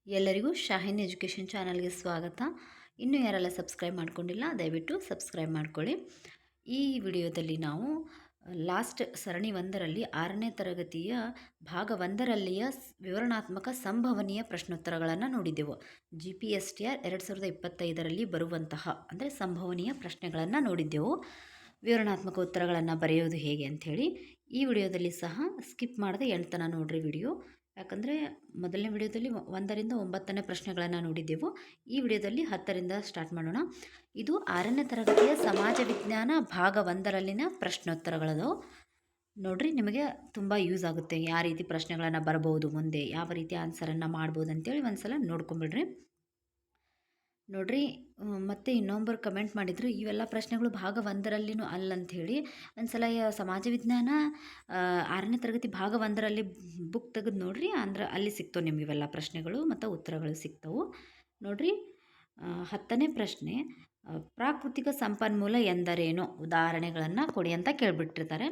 ಎಲ್ಲರಿಗೂ ಶಾಹಿನ್ ಎಜುಕೇಷನ್ ಚಾನಲ್ಗೆ ಸ್ವಾಗತ. ಇನ್ನೂ ಯಾರೆಲ್ಲ ಸಬ್ಸ್ಕ್ರೈಬ್ ಮಾಡ್ಕೊಂಡಿಲ್ಲ ದಯವಿಟ್ಟು ಸಬ್ಸ್ಕ್ರೈಬ್ ಮಾಡ್ಕೊಳ್ಳಿ. ಈ ವಿಡಿಯೋದಲ್ಲಿ ನಾವು ಲಾಸ್ಟ್ ಸರಣಿ 1ರಲ್ಲಿ 6ನೇ ತರಗತಿಯ ಭಾಗ 1ರಲ್ಲಿಯ ವಿವರಣಾತ್ಮಕ ಸಂಭವನೀಯ ಪ್ರಶ್ನೋತ್ತರಗಳನ್ನು ನೋಡಿದ್ದೆವು. GPSTR 2025ರಲ್ಲಿ ಬರುವಂತಹ ಅಂದರೆ ಸಂಭವನೀಯ ಪ್ರಶ್ನೆಗಳನ್ನು ನೋಡಿದ್ದೆವು. ವಿವರಣಾತ್ಮಕ ಉತ್ತರಗಳನ್ನು ಬರೆಯೋದು ಹೇಗೆ ಅಂಥೇಳಿ ಈ ವಿಡಿಯೋದಲ್ಲಿ ಸಹ ಸ್ಕಿಪ್ ಮಾಡದೆ ಎಂಟು ನೋಡ್ರಿ ವಿಡಿಯೋ. ಯಾಕಂದರೆ ಮೊದಲನೇ ವಿಡಿಯೋದಲ್ಲಿ 1ರಿಂದ 9ನೇ ಪ್ರಶ್ನೆಗಳನ್ನು ನೋಡಿದ್ದೆವು. ಈ ವಿಡಿಯೋದಲ್ಲಿ 10ರಿಂದ ಸ್ಟಾರ್ಟ್ ಮಾಡೋಣ. ಇದು 6ನೇ ತರಗತಿಯ ಸಮಾಜ ವಿಜ್ಞಾನ ಭಾಗ 1ರಲ್ಲಿನ ಪ್ರಶ್ನೋತ್ತರಗಳದು. ನೋಡ್ರಿ, ನಿಮಗೆ ತುಂಬ ಯೂಸ್ ಆಗುತ್ತೆ. ಯಾವ ರೀತಿ ಪ್ರಶ್ನೆಗಳನ್ನು ಬರಬಹುದು, ಮುಂದೆ ಯಾವ ರೀತಿ ಆನ್ಸರನ್ನು ಮಾಡ್ಬೋದು ಅಂತೇಳಿ ಒಂದ್ಸಲ ನೋಡ್ಕೊಂಬಿಡ್ರಿ. ನೋಡ್ರಿ, ಮತ್ತೆ ಇನ್ನೊಬ್ಬರು ಕಮೆಂಟ್ ಮಾಡಿದರು ಇವೆಲ್ಲ ಪ್ರಶ್ನೆಗಳು ಭಾಗ 1ರಲ್ಲಿನೂ ಅಲ್ಲಂಥೇಳಿ. ಒಂದ್ಸಲ ಸಮಾಜ ವಿಜ್ಞಾನ 6ನೇ ತರಗತಿ ಭಾಗ 1ರಲ್ಲಿ ಬುಕ್ ತೆಗೆದು ನೋಡ್ರಿ, ಅಂದ್ರೆ ಅಲ್ಲಿ ಸಿಗ್ತವೆ ನಿಮ್ಗೆ ಇವೆಲ್ಲ ಪ್ರಶ್ನೆಗಳು ಮತ್ತು ಉತ್ತರಗಳು ಸಿಗ್ತವೆ. ನೋಡ್ರಿ, 10ನೇ ಪ್ರಶ್ನೆ, ಪ್ರಾಕೃತಿಕ ಸಂಪನ್ಮೂಲ ಎಂದರೇನು, ಉದಾಹರಣೆಗಳನ್ನು ಕೊಡಿ ಅಂತ ಕೇಳಿಬಿಟ್ಟಿರ್ತಾರೆ.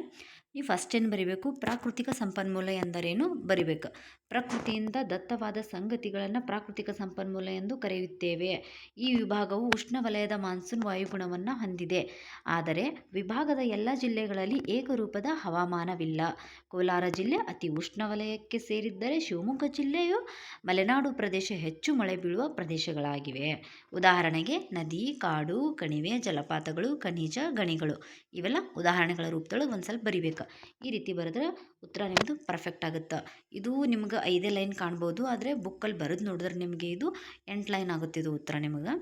ನೀವು ಫಸ್ಟ್ ಏನು ಬರಿಬೇಕು, ಪ್ರಾಕೃತಿಕ ಸಂಪನ್ಮೂಲ ಎಂದರೇನು ಬರಿಬೇಕು. ಪ್ರಕೃತಿಯಿಂದ ದತ್ತವಾದ ಸಂಗತಿಗಳನ್ನು ಪ್ರಾಕೃತಿಕ ಸಂಪನ್ಮೂಲ ಎಂದು ಕರೆಯುತ್ತೇವೆ. ಈ ವಿಭಾಗವು ಉಷ್ಣವಲಯದ ಮಾನ್ಸೂನ್ ವಾಯುಗುಣವನ್ನು ಹೊಂದಿದೆ. ಆದರೆ ವಿಭಾಗದ ಎಲ್ಲ ಜಿಲ್ಲೆಗಳಲ್ಲಿ ಏಕರೂಪದ ಹವಾಮಾನವಿಲ್ಲ. ಕೋಲಾರ ಜಿಲ್ಲೆ ಅತಿ ಉಷ್ಣವಲಯಕ್ಕೆ ಸೇರಿದ್ದರೆ ಶಿವಮೊಗ್ಗ ಜಿಲ್ಲೆಯು ಮಲೆನಾಡು ಪ್ರದೇಶ ಹೆಚ್ಚು ಮಳೆ ಬೀಳುವ ಪ್ರದೇಶಗಳಾಗಿವೆ. ಉದಾಹರಣೆಗೆ ನದಿ, ಕಾಡು, ಕಣಿವೆ, ಜಲಪಾತಗಳು, ಖನಿಜ ಗಣಿಗಳು. ಇವೆಲ್ಲ ಉದಾಹರಣೆಗಳ ರೂಪದೊಳಗೆ ಒಂದು ಸ್ವಲ್ಪ ಬರಿಬೇಕು. ಈ ರೀತಿ ಬರೆದ್ರೆ ಉತ್ತರ ನಿಮ್ಮದು ಪರ್ಫೆಕ್ಟ್ ಆಗುತ್ತೆ. ಇದು ನಿಮ್ಗೆ 5 ಲೈನ್ ಕಾಣ್ಬೋದು, ಆದರೆ ಬುಕ್ಕಲ್ಲಿ ಬರೆದು ನೋಡಿದ್ರೆ ನಿಮಗೆ ಇದು 8 ಲೈನ್ ಆಗುತ್ತೆ. ಇದು ಉತ್ತರ ನಿಮಗೆ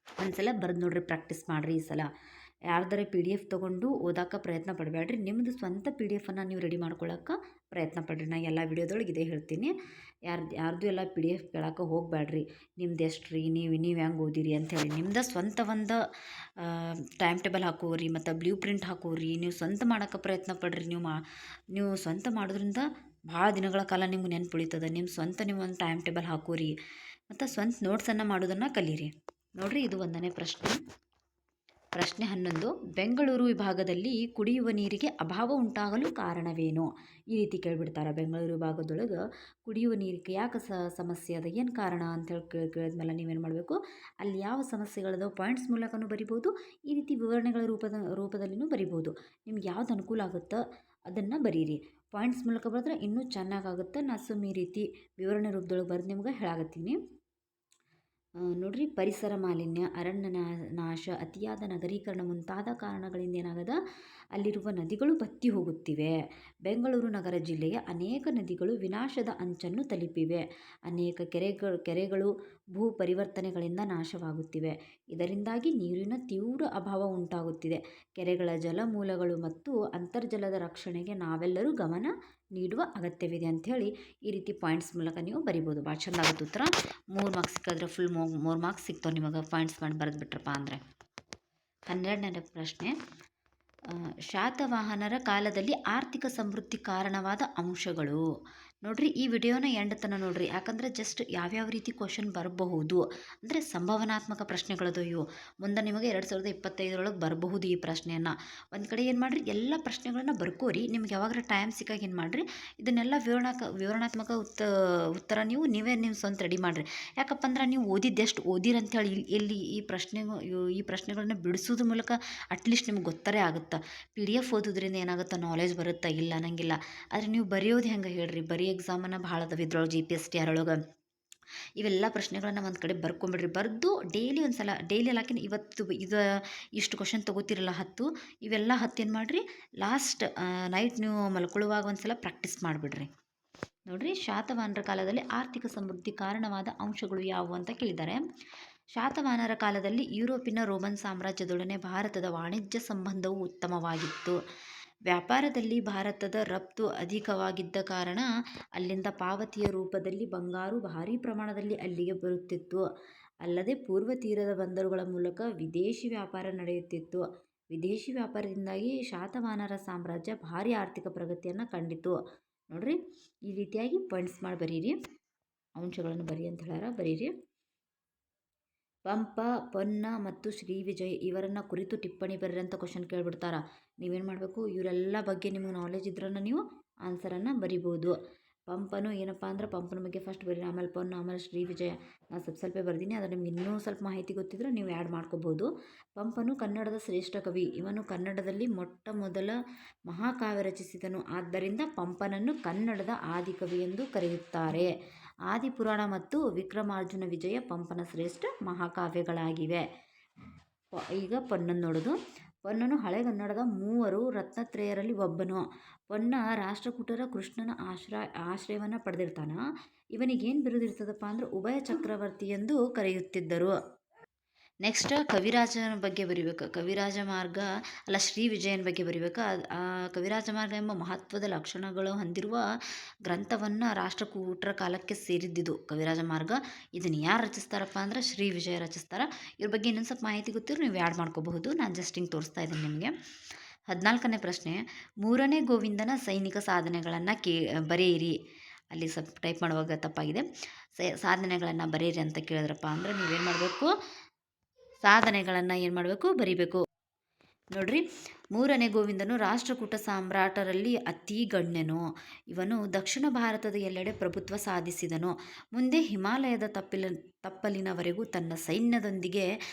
ಒಂದ್ಸಲ ಬರೆದು ನೋಡ್ರಿ, ಪ್ರಾಕ್ಟೀಸ್ ಮಾಡಿರಿ. ಈ ಸಲ ಯಾರ್ದಾರ PDF ತೊಗೊಂಡು ಓದೋಕೆ ಪ್ರಯತ್ನ ಪಡಬೇಡ್ರಿ. ನಿಮ್ಮದು ಸ್ವಂತ PDF ನೀವು ರೆಡಿ ಮಾಡ್ಕೊಳ್ಳೋಕೆ ಪ್ರಯತ್ನ ಪಡ್ರಿ. ನಾನು ಎಲ್ಲ ವಿಡಿಯೋದೊಳಗೆ ಇದೇ ಹೇಳ್ತೀನಿ. ಯಾರ್ದು ಎಲ್ಲ PDF ಕೇಳೋಕೆ ಹೋಗಬೇಡ್ರಿ. ನಿಮ್ದು ಎಷ್ಟು ರೀ, ನೀವು ಹೆಂಗೆ ಓದಿರಿ ಅಂಥೇಳಿ ನಿಮ್ದು ಸ್ವಂತ ಒಂದು ಟೈಮ್ ಟೇಬಲ್ ಹಾಕೋರಿ ಮತ್ತು ಬ್ಲೂ ಪ್ರಿಂಟ್ ಹಾಕೋರಿ. ನೀವು ಸ್ವಂತ ಮಾಡೋಕೆ ಪ್ರಯತ್ನ ಪಡ್ರಿ. ನೀವು ಸ್ವಂತ ಮಾಡೋದ್ರಿಂದ ಭಾಳ ದಿನಗಳ ಕಾಲ ನಿಮ್ಗೆ ನೆನ್ಪು ಉಳಿತದೆ. ನಿಮ್ಮ ಸ್ವಂತ ನೀವು ಒಂದು ಟೈಮ್ ಟೇಬಲ್ ಹಾಕೋರಿ ಮತ್ತು ಸ್ವಂತ ನೋಟ್ಸನ್ನು ಮಾಡೋದನ್ನು ಕಲೀರಿ. ನೋಡಿರಿ, ಇದು 1ನೇ ಪ್ರಶ್ನೆ. ಪ್ರಶ್ನೆ 11, ಬೆಂಗಳೂರು ವಿಭಾಗದಲ್ಲಿ ಕುಡಿಯುವ ನೀರಿಗೆ ಅಭಾವ ಉಂಟಾಗಲು ಕಾರಣವೇನು? ಈ ರೀತಿ ಕೇಳಿಬಿಡ್ತಾರೆ. ಬೆಂಗಳೂರು ವಿಭಾಗದೊಳಗೆ ಕುಡಿಯುವ ನೀರಿಗೆ ಯಾಕೆ ಸಮಸ್ಯೆ ಅದ, ಏನು ಕಾರಣ ಅಂತೇಳಿ ಕೇಳಿದ್ಮೇಲೆ ನೀವೇನು ಮಾಡಬೇಕು, ಅಲ್ಲಿ ಯಾವ ಸಮಸ್ಯೆಗಳದಾವ ಪಾಯಿಂಟ್ಸ್ ಮೂಲಕನೂ ಬರಿಬೋದು, ಈ ರೀತಿ ವಿವರಣೆಗಳ ರೂಪದಲ್ಲಿನೂ ಬರಿಬೋದು. ನಿಮ್ಗೆ ಯಾವ್ದು ಅನುಕೂಲ ಆಗುತ್ತೋ ಅದನ್ನು ಬರೀರಿ. ಪಾಯಿಂಟ್ಸ್ ಮೂಲಕ ಬರೆದ್ರೆ ಇನ್ನೂ ಚೆನ್ನಾಗಾಗುತ್ತೆ. ನಾನು ಈ ರೀತಿ ವಿವರಣೆ ರೂಪದೊಳಗೆ ಬರೆದು ನಿಮ್ಗೆ ಹೇಳಾಕತ್ತೀನಿ. ನೋಡ್ರಿ, ಪರಿಸರ ಮಾಲಿನ್ಯ, ಅರಣ್ಯ ನಾಶ, ಅತಿಯಾದ ನಗರೀಕರಣ ಮುಂತಾದ ಕಾರಣಗಳಿಂದ ಏನಾಗದ, ಅಲ್ಲಿರುವ ನದಿಗಳು ಬತ್ತಿ ಹೋಗುತ್ತಿವೆ. ಬೆಂಗಳೂರು ನಗರ ಜಿಲ್ಲೆಯ ಅನೇಕ ನದಿಗಳು ವಿನಾಶದ ಅಂಚನ್ನು ತಲುಪಿವೆ. ಅನೇಕ ಕೆರೆಗಳು ಭೂ ಪರಿವರ್ತನೆಗಳಿಂದ ನಾಶವಾಗುತ್ತಿವೆ. ಇದರಿಂದಾಗಿ ನೀರಿನ ತೀವ್ರ ಅಭಾವ ಉಂಟಾಗುತ್ತಿದೆ. ಕೆರೆಗಳ ಜಲಮೂಲಗಳು ಮತ್ತು ಅಂತರ್ಜಲದ ರಕ್ಷಣೆಗೆ ನಾವೆಲ್ಲರೂ ಗಮನ ನೀಡುವ ಅಗತ್ಯವಿದೆ ಅಂಥೇಳಿ ಈ ರೀತಿ ಪಾಯಿಂಟ್ಸ್ ಮೂಲಕ ನೀವು ಬರಿಬೋದು. ಭಾಳ ಚಂದ ಆಗುತ್ತೆ ಉತ್ತರ. 3 ಮಾರ್ಕ್ಸ್ ಸಿಕ್ಕಿದ್ರೆ ಫುಲ್ 3 ಮಾರ್ಕ್ಸ್ ಸಿಗ್ತಾವೆ ನಿಮಗೆ ಪಾಯಿಂಟ್ಸ್ ಮಾಡಿ ಬರೆದ್ಬಿಟ್ರಪ್ಪ ಅಂದರೆ. 12ನೇ ಪ್ರಶ್ನೆ, ಶಾತವಾಹನರ ಕಾಲದಲ್ಲಿ ಆರ್ಥಿಕ ಸಮೃದ್ಧಿ ಕಾರಣವಾದ ಅಂಶಗಳು. ನೋಡ್ರಿ, ಈ ವಿಡಿಯೋನ ಎಂಡ್ ತನಕ ನೋಡ್ರಿ. ಯಾಕಂದರೆ ಜಸ್ಟ್ ಯಾವ್ಯಾವ ರೀತಿ ಕ್ವಶನ್ ಬರಬಹುದು ಅಂದರೆ ಸಂಭವನಾತ್ಮಕ ಪ್ರಶ್ನೆಗಳದು ಇವು. ಮುಂದೆ ನಿಮಗೆ 2025ರೊಳಗೆ ಬರಬಹುದು ಈ ಪ್ರಶ್ನೆಯನ್ನು. ಒಂದು ಕಡೆ ಏನು ಮಾಡಿರಿ, ಎಲ್ಲ ಪ್ರಶ್ನೆಗಳನ್ನ ಬರ್ಕೋರಿ. ನಿಮ್ಗೆ ಯಾವಾಗಾರ ಟೈಮ್ ಸಿಕ್ಕಾಗ ಏನು ಮಾಡಿರಿ, ಇದನ್ನೆಲ್ಲ ವಿವರಣಾತ್ಮಕ ಉತ್ತರ ನೀವೇ ಸ್ವಂತ ರೆಡಿ ಮಾಡಿರಿ. ಯಾಕಪ್ಪ ಅಂದ್ರೆ ನೀವು ಓದಿದ್ದೆಷ್ಟು ಓದಿರಂಥೇಳಿ ಇಲ್ಲಿ ಈ ಪ್ರಶ್ನೆಗಳನ್ನ ಬಿಡಿಸೋದ್ರ ಮೂಲಕ ಅಟ್ಲೀಸ್ಟ್ ನಿಮ್ಗೆ ಗೊತ್ತರೇ ಆಗುತ್ತೆ. PDF ಓದೋದ್ರಿಂದ ಏನಾಗುತ್ತೆ, ನಾಲೆಜ್ ಬರುತ್ತೆ, ಇಲ್ಲ ಅನ್ನಂಗಿಲ್ಲ. ಆದರೆ ನೀವು ಬರೆಯೋದು ಹೆಂಗೆ ಹೇಳ್ರಿ, ಬರೀ ಎಕ್ಸಾಮನ್ನು ಭಾಳ ಅದಾವ ಇದ್ರೊಳಗೆ GPSTR ಒಳಗೆ. ಇವೆಲ್ಲ ಪ್ರಶ್ನೆಗಳನ್ನು ಒಂದು ಕಡೆ ಬರ್ಕೊಂಬಿಡ್ರಿ. ಬರೆದು ಡೈಲಿ ಡೈಲಿ ಅಲ್ಲಾಕಿನ ಇವತ್ತು ಇಷ್ಟು ಕ್ವಶನ್ ತೊಗೋತಿರಲ್ಲ 10, ಇವೆಲ್ಲ 10 ಏನು ಮಾಡಿರಿ, ಲಾಸ್ಟ್ ನೈಟ್ ನೀವು ಮಲ್ಕೊಳ್ಳುವಾಗ ಒಂದು ಪ್ರಾಕ್ಟೀಸ್ ಮಾಡಿಬಿಡ್ರಿ. ನೋಡ್ರಿ, ಶಾತವಾಹನರ ಕಾಲದಲ್ಲಿ ಆರ್ಥಿಕ ಸಮೃದ್ಧಿ ಕಾರಣವಾದ ಅಂಶಗಳು ಯಾವುವು ಅಂತ ಕೇಳಿದ್ದಾರೆ. ಶಾತವಾಹನರ ಕಾಲದಲ್ಲಿ ಯುರೋಪಿನ ರೋಮನ್ ಸಾಮ್ರಾಜ್ಯದೊಡನೆ ಭಾರತದ ವಾಣಿಜ್ಯ ಸಂಬಂಧವು ಉತ್ತಮವಾಗಿತ್ತು. ವ್ಯಾಪಾರದಲ್ಲಿ ಭಾರತದ ರಫ್ತು ಅಧಿಕವಾಗಿದ್ದ ಕಾರಣ ಅಲ್ಲಿಂದ ಪಾವತಿಯ ರೂಪದಲ್ಲಿ ಬಂಗಾರು ಭಾರೀ ಪ್ರಮಾಣದಲ್ಲಿ ಅಲ್ಲಿಗೆ ಬರುತ್ತಿತ್ತು. ಅಲ್ಲದೆ ಪೂರ್ವ ತೀರದ ಬಂದರುಗಳ ಮೂಲಕ ವಿದೇಶಿ ವ್ಯಾಪಾರ ನಡೆಯುತ್ತಿತ್ತು. ವಿದೇಶಿ ವ್ಯಾಪಾರದಿಂದಾಗಿ ಶಾತವಾಹನರ ಸಾಮ್ರಾಜ್ಯ ಭಾರೀ ಆರ್ಥಿಕ ಪ್ರಗತಿಯನ್ನು ಕಂಡಿತು. ನೋಡ್ರಿ, ಈ ರೀತಿಯಾಗಿ ಪಾಯಿಂಟ್ಸ್ ಮಾಡಿ ಬರೀರಿ. ಅಂಶಗಳನ್ನು ಬರಿ ಅಂತ ಹೇಳ್ಯಾರ, ಬರೀರಿ. ಪಂಪ, ಪೊನ್ನ ಮತ್ತು ಶ್ರೀ ವಿಜಯ್ ಇವರನ್ನು ಕುರಿತು ಟಿಪ್ಪಣಿ ಬರೀರಿ ಅಂತ ಕ್ವಶನ್ ಕೇಳಿಬಿಡ್ತಾರ. ನೀವೇನು ಮಾಡಬೇಕು, ಇವರೆಲ್ಲ ಬಗ್ಗೆ ನಿಮಗೆ ನಾಲೆಜ್ ಇದ್ರನ್ನ ನೀವು ಆನ್ಸರನ್ನು ಬರಿಬೋದು. ಪಂಪನು ಏನಪ್ಪ ಅಂದ್ರೆ ಪಂಪನ ಬಗ್ಗೆ ಫಸ್ಟ್ ಬರೀರಿ, ಆಮೇಲೆ ಪೊನ್ನು, ಆಮೇಲೆ ಶ್ರೀ ವಿಜಯ. ನಾನು ಸ್ವಲ್ಪ ಬರ್ದೀನಿ, ಆದರೆ ನಿಮ್ಗೆ ಇನ್ನೂ ಸ್ವಲ್ಪ ಮಾಹಿತಿ ಗೊತ್ತಿದ್ರೆ ನೀವು ಆ್ಯಡ್ ಮಾಡ್ಕೋಬೋದು. ಪಂಪನು ಕನ್ನಡದ ಶ್ರೇಷ್ಠ ಕವಿ. ಇವನು ಕನ್ನಡದಲ್ಲಿ ಮೊಟ್ಟ ಮೊದಲ ಮಹಾಕಾವ್ಯ ರಚಿಸಿದನು. ಆದ್ದರಿಂದ ಪಂಪನನ್ನು ಕನ್ನಡದ ಆದಿಕವಿ ಎಂದು ಕರೆಯುತ್ತಾರೆ. ಆದಿಪುರಾಣ ಮತ್ತು ವಿಕ್ರಮಾರ್ಜುನ ವಿಜಯ ಪಂಪನ ಶ್ರೇಷ್ಠ ಮಹಾಕಾವ್ಯಗಳಾಗಿವೆ. ಈಗ ಪೊನ್ನನ್ನು ನೋಡೋದು. ಪೊನ್ನನು ಹಳೆಗನ್ನಡದ ಮೂವರು ರತ್ನತ್ರಯರಲ್ಲಿ ಒಬ್ಬನು. ಪೊನ್ನ ರಾಷ್ಟ್ರಕೂಟರ ಕೃಷ್ಣನ ಆಶ್ರಯವನ್ನು ಪಡೆದಿರ್ತಾನ. ಇವನಿಗೇನು ಬಿರುದಿರ್ತದಪ್ಪ ಅಂದ್ರೆ ಉಭಯ ಚಕ್ರವರ್ತಿ ಎಂದು ಕರೆಯುತ್ತಿದ್ದರು. ನೆಕ್ಸ್ಟ್ ಕವಿರಾಜನ ಬಗ್ಗೆ ಬರಿಬೇಕು. ಕವಿರಾಜ ಮಾರ್ಗ ಅಲ್ಲ, ಶ್ರೀ ವಿಜಯನ ಬಗ್ಗೆ ಬರಿಬೇಕು. ಆ ಕವಿರಾಜ ಮಾರ್ಗ ಎಂಬ ಮಹತ್ವದ ಲಕ್ಷಣಗಳು ಹೊಂದಿರುವ ಗ್ರಂಥವನ್ನು ರಾಷ್ಟ್ರಕೂಟರ ಕಾಲಕ್ಕೆ ಸೇರಿದ್ದಿದ್ದು ಕವಿರಾಜ ಮಾರ್ಗ. ಇದನ್ನು ಯಾರು ರಚಿಸ್ತಾರಪ್ಪ ಅಂದ್ರೆ ಶ್ರೀ ವಿಜಯ ರಚಿಸ್ತಾರ. ಇವ್ರ ಬಗ್ಗೆ ಇನ್ನೊಂದು ಸ್ವಲ್ಪ ಮಾಹಿತಿ ಗೊತ್ತಿರೋ ನೀವು ಆ್ಯಡ್ ಮಾಡ್ಕೋಬಹುದು. ನಾನು ಜಸ್ಟ್ ಹಿಂಗೆ ತೋರಿಸ್ತಾ ಇದ್ದೀನಿ ನಿಮಗೆ. 14ನೇ ಪ್ರಶ್ನೆ, 3ನೇ ಗೋವಿಂದನ ಸೈನಿಕ ಸಾಧನೆಗಳನ್ನು ಬರೆಯಿರಿ. ಅಲ್ಲಿ ಸ್ವಲ್ಪ ಟೈಪ್ ಮಾಡುವಾಗ ತಪ್ಪಾಗಿದೆ. ಸಾಧನೆಗಳನ್ನು ಬರೆಯಿರಿ ಅಂತ ಕೇಳಿದ್ರಪ್ಪ ಅಂದರೆ ನೀವೇನು ಮಾಡಬೇಕು, ಸಾಧನೆಗಳನ್ನು ಏನು ಮಾಡಬೇಕು, ಬರಿಬೇಕು. ನೋಡ್ರಿ, 3ನೇ ಗೋವಿಂದನು ರಾಷ್ಟ್ರಕೂಟ ಸಾಮ್ರಾಟರಲ್ಲಿ ಅತಿ ಗಣ್ಯನು. ಇವನು ದಕ್ಷಿಣ ಭಾರತದ ಎಲ್ಲೆಡೆ ಪ್ರಭುತ್ವ ಸಾಧಿಸಿದನು. ಮುಂದೆ ಹಿಮಾಲಯದ ತಪ್ಪಲಿನವರೆಗೂ ತನ್ನ ಸೈನ್ಯದೊಂದಿಗೆ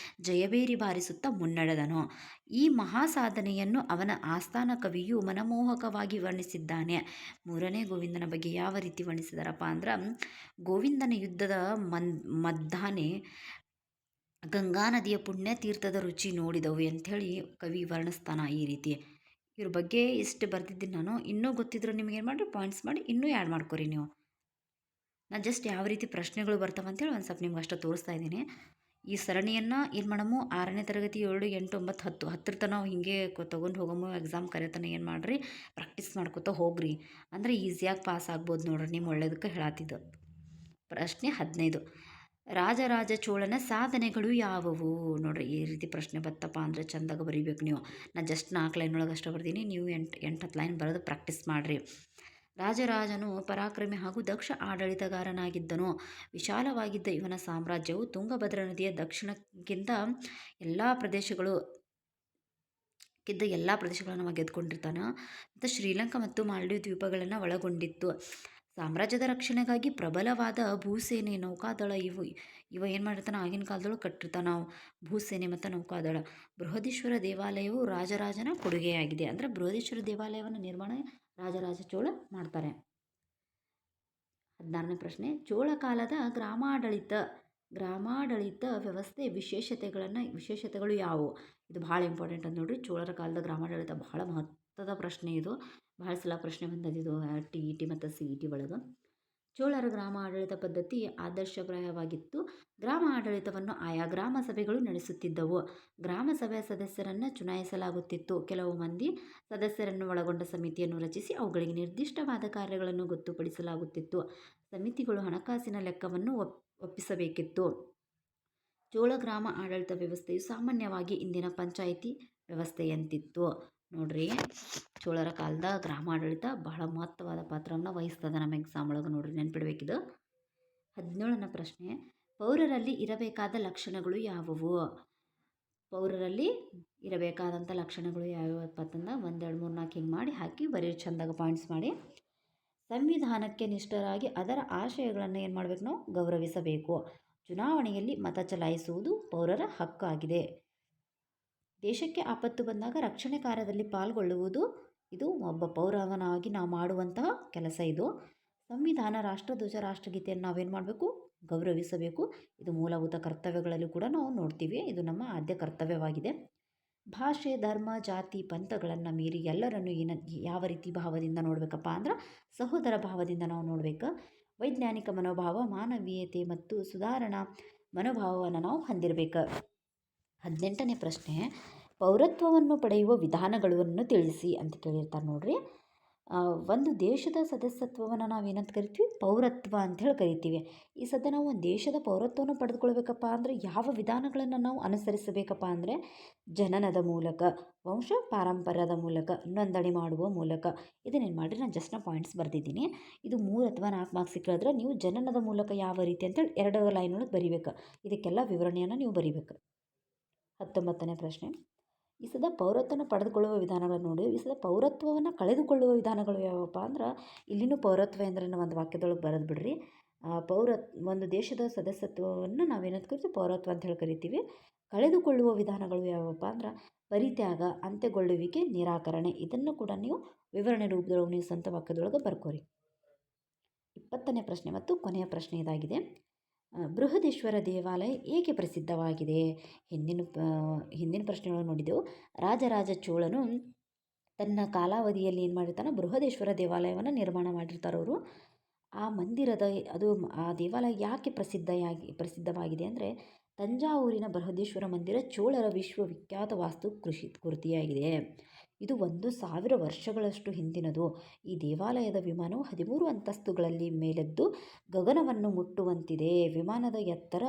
ಜಯಬೇರಿ ಬಾರಿಸುತ್ತಾ ಮುನ್ನಡೆದನು. ಈ ಮಹಾ ಸಾಧನೆಯನ್ನು ಅವನ ಆಸ್ಥಾನ ಕವಿಯು ಮನಮೋಹಕವಾಗಿ ವರ್ಣಿಸಿದ್ದಾನೆ. 3ನೇ ಗೋವಿಂದನ ಬಗ್ಗೆ ಯಾವ ರೀತಿ ವರ್ಣಿಸಿದಾರಪ್ಪ ಅಂದ್ರೆ, ಗೋವಿಂದನ ಯುದ್ಧದ ಮದ್ದಾನೆ ಗಂಗಾ ನದಿಯ ಪುಣ್ಯ ತೀರ್ಥದ ರುಚಿ ನೋಡಿದವು ಅಂಥೇಳಿ ಕವಿ ವರ್ಣಿಸ್ತಾನ ಈ ರೀತಿ. ಇವ್ರ ಬಗ್ಗೆ ಇಷ್ಟು ಬರ್ತಿದ್ದೀನಿ ನಾನು. ಇನ್ನೂ ಗೊತ್ತಿದ್ರು ನಿಮ್ಗೆ ಏನು ಮಾಡಿರಿ, ಪಾಯಿಂಟ್ಸ್ ಮಾಡಿ ಇನ್ನೂ ಆ್ಯಡ್ ಮಾಡ್ಕೊರಿ ನೀವು. ನಾನು ಜಸ್ಟ್ ಯಾವ ರೀತಿ ಪ್ರಶ್ನೆಗಳು ಬರ್ತಾವೆ ಅಂತೇಳಿ ಒಂದು ಸ್ವಲ್ಪ ನಿಮ್ಗೆ ಅಷ್ಟು ತೋರಿಸ್ತಾ ಇದ್ದೀನಿ. ಈ ಸರಣಿಯನ್ನು ಏನು ಮಾಡಮು, 6ನೇ ತರಗತಿ 7, 8, 9, 10 10 ತನಕ ಹಿಂಗೆ ತೊಗೊಂಡು ಹೋಗಮು. ಎಕ್ಸಾಮ್ ಕರೆತನ ಏನು ಮಾಡಿರಿ, ಪ್ರಾಕ್ಟೀಸ್ ಮಾಡ್ಕೊತ ಹೋಗ್ರಿ. ಅಂದರೆ ಈಸಿಯಾಗಿ ಪಾಸ್ ಆಗ್ಬೋದು ನೋಡ್ರಿ. ನಿಮ್ಮ ಒಳ್ಳೇದಕ್ಕೆ ಹೇಳತ್ತಿದ್ದು. ಪ್ರಶ್ನೆ 15, ರಾಜರಾಜ ಚೋಳನ ಸಾಧನೆಗಳು ಯಾವುವು? ನೋಡ್ರಿ, ಈ ರೀತಿ ಪ್ರಶ್ನೆ ಬತ್ತಪ್ಪ ಅಂದರೆ ಚೆಂದಾಗ ಬರೀಬೇಕು ನೀವು. ನಾನು ಜಸ್ಟ್ 4 ಲೈನ್ ಒಳಗೆ ಅಷ್ಟೇ ಬರ್ದೀನಿ. ನೀವು 8-10 ಲೈನ್ ಬರೆದು ಪ್ರಾಕ್ಟೀಸ್ ಮಾಡಿರಿ. ರಾಜರಾಜನು ಪರಾಕ್ರಮಿ ಹಾಗೂ ದಕ್ಷ ಆಡಳಿತಗಾರನಾಗಿದ್ದನು. ವಿಶಾಲವಾಗಿದ್ದ ಇವನ ಸಾಮ್ರಾಜ್ಯವು ತುಂಗಭದ್ರಾ ನದಿಯ ದಕ್ಷಿಣಕ್ಕಿಂತ ಎಲ್ಲ ಪ್ರದೇಶಗಳನ್ನು ಗೆದ್ದುಕೊಂಡಿರ್ತಾನೆ. ಮತ್ತು ಶ್ರೀಲಂಕಾ ಮತ್ತು ಮಾಲ್ಡೀವ್ ದ್ವೀಪಗಳನ್ನು ಒಳಗೊಂಡಿತ್ತು. ಸಾಮ್ರಾಜ್ಯದ ರಕ್ಷಣೆಗಾಗಿ ಪ್ರಬಲವಾದ ಭೂಸೇನೆ, ನೌಕಾದಳ ಇವ ಏನು ಮಾಡಿರ್ತಾನೆ, ಆಗಿನ ಕಾಲದೊಳಗೆ ಕಟ್ಟಿರ್ತಾನೆ ನಾವು ಭೂಸೇನೆ ಮತ್ತು ನೌಕಾದಳ. ಬೃಹದೀಶ್ವರ ದೇವಾಲಯವು ರಾಜರಾಜನ ಕೊಡುಗೆಯಾಗಿದೆ. ಅಂದರೆ ಬೃಹದೀಶ್ವರ ದೇವಾಲಯವನ್ನು ನಿರ್ಮಾಣ ರಾಜರಾಜ ಚೋಳ ಮಾಡ್ತಾರೆ. 16ನೇ ಪ್ರಶ್ನೆ, ಚೋಳ ಕಾಲದ ಗ್ರಾಮಾಡಳಿತ ವ್ಯವಸ್ಥೆ ವಿಶೇಷತೆಗಳು ಯಾವುವು? ಇದು ಭಾಳ ಇಂಪಾರ್ಟೆಂಟ್ ಅಂತ ನೋಡ್ರಿ. ಚೋಳರ ಕಾಲದ ಗ್ರಾಮಾಡಳಿತ ಬಹಳ ಮಹತ್ವದ ಪ್ರಶ್ನೆ ಇದು. ಭಾಳ ಸಲ ಪ್ರಶ್ನೆ ಬಂದದಿದು TET ಮತ್ತು CET ಒಳಗೆ. ಚೋಳರ ಗ್ರಾಮ ಆಡಳಿತ ಪದ್ಧತಿ ಆದರ್ಶಪ್ರಾಯವಾಗಿತ್ತು. ಗ್ರಾಮ ಆಡಳಿತವನ್ನು ಆಯಾ ಗ್ರಾಮ ಸಭೆಗಳು ನಡೆಸುತ್ತಿದ್ದವು. ಗ್ರಾಮ ಸಭೆಯ ಸದಸ್ಯರನ್ನು ಚುನಾಯಿಸಲಾಗುತ್ತಿತ್ತು. ಕೆಲವು ಮಂದಿ ಸದಸ್ಯರನ್ನು ಒಳಗೊಂಡ ಸಮಿತಿಯನ್ನು ರಚಿಸಿ ಅವುಗಳಿಗೆ ನಿರ್ದಿಷ್ಟವಾದ ಕಾರ್ಯಗಳನ್ನು ಗೊತ್ತುಪಡಿಸಲಾಗುತ್ತಿತ್ತು. ಸಮಿತಿಗಳು ಹಣಕಾಸಿನ ಲೆಕ್ಕವನ್ನು ಒಪ್ಪಿಸಬೇಕಿತ್ತು. ಚೋಳ ಗ್ರಾಮ ಆಡಳಿತ ವ್ಯವಸ್ಥೆಯು ಸಾಮಾನ್ಯವಾಗಿ ಇಂದಿನ ಪಂಚಾಯಿತಿ ವ್ಯವಸ್ಥೆಯಂತಿತ್ತು. ನೋಡ್ರಿ, ಚೋಳರ ಕಾಲದ ಗ್ರಾಮಾಡಳಿತ ಬಹಳ ಮಹತ್ವವಾದ ಪಾತ್ರವನ್ನು ವಹಿಸ್ತದೆ ನಮ್ಮ ಎಕ್ಸಾಮ್ ಒಳಗೆ. ನೋಡ್ರಿ, ನೆನ್ಪಿಡ್ಬೇಕಿದು. 17ನೇ ಪ್ರಶ್ನೆ, ಪೌರರಲ್ಲಿ ಇರಬೇಕಾದ ಲಕ್ಷಣಗಳು ಯಾವುವು? ಪೌರರಲ್ಲಿ ಇರಬೇಕಾದಂಥ ಲಕ್ಷಣಗಳು ಯಾವ್ಯಾವಪ್ಪ ಅಂತಂದ್ರೆ 1 2 3 4 ಹಿಂಗೆ ಮಾಡಿ ಹಾಕಿ ಬರೀ ಚೆಂದಾಗ ಪಾಯಿಂಟ್ಸ್ ಮಾಡಿ. ಸಂವಿಧಾನಕ್ಕೆ ನಿಷ್ಠರಾಗಿ ಅದರ ಆಶಯಗಳನ್ನು ಏನು ಮಾಡಬೇಕು, ನಾವು ಗೌರವಿಸಬೇಕು. ಚುನಾವಣೆಯಲ್ಲಿ ಮತ ಚಲಾಯಿಸುವುದು ಪೌರರ ಹಕ್ಕಾಗಿದೆ. ದೇಶಕ್ಕೆ ಆಪತ್ತು ಬಂದಾಗ ರಕ್ಷಣೆ ಕಾರ್ಯದಲ್ಲಿ ಪಾಲ್ಗೊಳ್ಳುವುದು ಇದು ಒಬ್ಬ ಪೌರವನಾಗಿ ನಾವು ಮಾಡುವಂತಹ ಕೆಲಸ. ಇದು ಸಂವಿಧಾನ, ರಾಷ್ಟ್ರಧ್ವಜ, ರಾಷ್ಟ್ರಗೀತೆಯನ್ನು ನಾವೇನು ಮಾಡಬೇಕು, ಗೌರವಿಸಬೇಕು. ಇದು ಮೂಲಭೂತ ಕರ್ತವ್ಯಗಳಲ್ಲಿ ಕೂಡ ನಾವು ನೋಡ್ತೀವಿ. ಇದು ನಮ್ಮ ಆದ್ಯ ಕರ್ತವ್ಯವಾಗಿದೆ. ಭಾಷೆ, ಧರ್ಮ, ಜಾತಿ, ಪಂಥಗಳನ್ನು ಮೀರಿ ಎಲ್ಲರನ್ನು ಯಾವ ರೀತಿ ಭಾವದಿಂದ ನೋಡಬೇಕಪ್ಪ ಅಂದ್ರೆ ಸಹೋದರ ಭಾವದಿಂದ ನಾವು ನೋಡಬೇಕು. ವೈಜ್ಞಾನಿಕ ಮನೋಭಾವ, ಮಾನವೀಯತೆ ಮತ್ತು ಸುಧಾರಣಾ ಮನೋಭಾವವನ್ನು ನಾವು ಹೊಂದಿರಬೇಕು. 18ನೇ ಪ್ರಶ್ನೆ, ಪೌರತ್ವವನ್ನು ಪಡೆಯುವ ವಿಧಾನಗಳನ್ನು ತಿಳಿಸಿ ಅಂತ ಕೇಳಿರ್ತಾರೆ. ನೋಡ್ರಿ, ಒಂದು ದೇಶದ ಸದಸ್ಯತ್ವವನ್ನು ನಾವೇನಂತ ಕರಿತೀವಿ, ಪೌರತ್ವ ಅಂಥೇಳಿ ಕರಿತೀವಿ. ಈ ಸದ್ಯ ನಾವು ಒಂದು ದೇಶದ ಪೌರತ್ವವನ್ನು ಪಡೆದುಕೊಳ್ಬೇಕಪ್ಪ ಅಂದರೆ ಯಾವ ವಿಧಾನಗಳನ್ನು ನಾವು ಅನುಸರಿಸಬೇಕಪ್ಪ ಅಂದರೆ ಜನನದ ಮೂಲಕ, ವಂಶ ಪಾರಂಪರ್ಯದ ಮೂಲಕ, ನೋಂದಣಿ ಮಾಡುವ ಮೂಲಕ. ಇದನ್ನೇನು ಮಾಡಿರಿ, ನಾನು ಜಸ್ಟ್ ಪಾಯಿಂಟ್ಸ್ ಬರೆದಿದ್ದೀನಿ. ಇದು 3 ಅಥವಾ 4 ಮಾರ್ಕ್ಸ್ ಸಿಕ್ಕಿದ್ರೆ ನೀವು ಜನನದ ಮೂಲಕ ಯಾವ ರೀತಿ ಅಂತೇಳಿ 2 ಲೈನ್ ಒಳಗೆ ಬರಿಬೇಕು. ಇದಕ್ಕೆಲ್ಲ ವಿವರಣೆಯನ್ನು ನೀವು ಬರಿಬೇಕು. 19ನೇ ಪ್ರಶ್ನೆ, ಈ ಸದ ಪೌರತ್ವನ ಪಡೆದುಕೊಳ್ಳುವ ವಿಧಾನಗಳನ್ನು ನೋಡಿ. ಈ ಸದ ಪೌರತ್ವವನ್ನು ಕಳೆದುಕೊಳ್ಳುವ ವಿಧಾನಗಳು ಯಾವಪ್ಪ ಅಂದ್ರೆ ಇಲ್ಲಿನೂ ಪೌರತ್ವ ಅಂದ್ರೆ ಒಂದು ವಾಕ್ಯದೊಳಗೆ ಬರೆದು ಬಿಡ್ರಿ. ಒಂದು ದೇಶದ ಸದಸ್ಯತ್ವವನ್ನು ನಾವೇನಂತ ಕರಿತೀವಿ, ಪೌರತ್ವ ಅಂತ ಹೇಳಿ ಕರಿತೀವಿ. ಕಳೆದುಕೊಳ್ಳುವ ವಿಧಾನಗಳು ಯಾವಪ್ಪ ಅಂದ್ರೆ ಪರಿತ್ಯಾಗ, ಅಂತ್ಯಗೊಳ್ಳುವಿಕೆ, ನಿರಾಕರಣೆ. ಇದನ್ನು ಕೂಡ ನೀವು ವಿವರಣೆ ರೂಪದೊಳಗೆ ನೀವು ಸ್ವಂತ ವಾಕ್ಯದೊಳಗೆ ಬರ್ಕೋರಿ. 20ನೇ ಪ್ರಶ್ನೆ ಮತ್ತು ಕೊನೆಯ ಪ್ರಶ್ನೆ ಇದಾಗಿದೆ. ಬೃಹದೇಶ್ವರ ದೇವಾಲಯ ಏಕೆ ಪ್ರಸಿದ್ಧವಾಗಿದೆ? ಹಿಂದಿನ ಪ್ರಶ್ನೆಗಳನ್ನು ನೋಡಿದೆವು. ರಾಜರಾಜ ಚೋಳನು ತನ್ನ ಕಾಲಾವಧಿಯಲ್ಲಿ ಏನು ಮಾಡಿರ್ತಾನೆ, ಬೃಹದೇಶ್ವರ ದೇವಾಲಯವನ್ನು ನಿರ್ಮಾಣ ಮಾಡಿರ್ತಾರೆ ಅವರು. ಆ ಮಂದಿರದ ಆ ದೇವಾಲಯ ಯಾಕೆ ಪ್ರಸಿದ್ಧವಾಗಿದೆ ಅಂದರೆ, ತಂಜಾವೂರಿನ ಬೃಹದೇಶ್ವರ ಮಂದಿರ ಚೋಳರ ವಿಶ್ವವಿಖ್ಯಾತ ಕೃತಿಯಾಗಿದೆ. ಇದು 1000 ವರ್ಷಗಳಷ್ಟು ಹಿಂದಿನದು. ಈ ದೇವಾಲಯದ ವಿಮಾನವು 13 ಅಂತಸ್ತುಗಳಲ್ಲಿ ಮೇಲೆದ್ದು ಗಗನವನ್ನು ಮುಟ್ಟುವಂತಿದೆ. ವಿಮಾನದ ಎತ್ತರ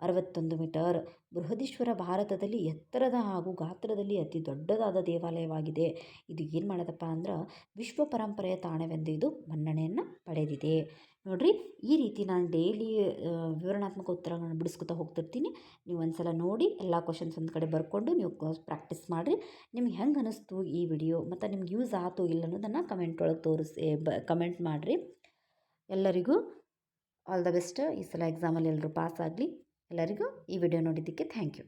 61 ಮೀಟರ್. ಬೃಹದೀಶ್ವರ ಭಾರತದಲ್ಲಿ ಎತ್ತರದ ಹಾಗೂ ಗಾತ್ರದಲ್ಲಿ ಅತಿ ದೊಡ್ಡದಾದ ದೇವಾಲಯವಾಗಿದೆ. ಇದು ಏನು ಮಾಡೋದಪ್ಪ ಅಂದ್ರೆ ವಿಶ್ವ ಪರಂಪರೆಯ ತಾಣವೆಂದು ಇದು ಮನ್ನಣೆಯನ್ನು ಪಡೆದಿದೆ. ನೋಡಿರಿ, ಈ ರೀತಿ ನಾನು ಡೈಲಿ ವಿವರಣಾತ್ಮಕ ಉತ್ತರಗಳನ್ನು ಬಿಡಿಸ್ಕೊತಾ ಹೋಗ್ತಿರ್ತೀನಿ. ನೀವು ಒಂದು ಸಲ ನೋಡಿ ಎಲ್ಲ ಕ್ವಶನ್ಸ್ ಒಂದು ಕಡೆ ಬರ್ಕೊಂಡು ನೀವು ಪ್ರಾಕ್ಟೀಸ್ ಮಾಡಿರಿ. ನಿಮ್ಗೆ ಹೆಂಗೆ ಅನ್ನಿಸ್ತು ಈ ವಿಡಿಯೋ ಮತ್ತು ನಿಮ್ಗೆ ಯೂಸ್ ಆಯ್ತು ಇಲ್ಲ ಅನ್ನೋದನ್ನು ಕಮೆಂಟ್ ಒಳಗೆ ಕಮೆಂಟ್ ಮಾಡಿರಿ. ಎಲ್ಲರಿಗೂ ಆಲ್ ದ ಬೆಸ್ಟ್. ಈ ಸಲ ಎಕ್ಸಾಮಲ್ಲಿ ಎಲ್ಲರೂ ಪಾಸ್ ಆಗಲಿ. ಎಲ್ಲರಿಗೂ ಈ ವಿಡಿಯೋ ನೋಡಿದ್ದಕ್ಕೆ ಥ್ಯಾಂಕ್ ಯು.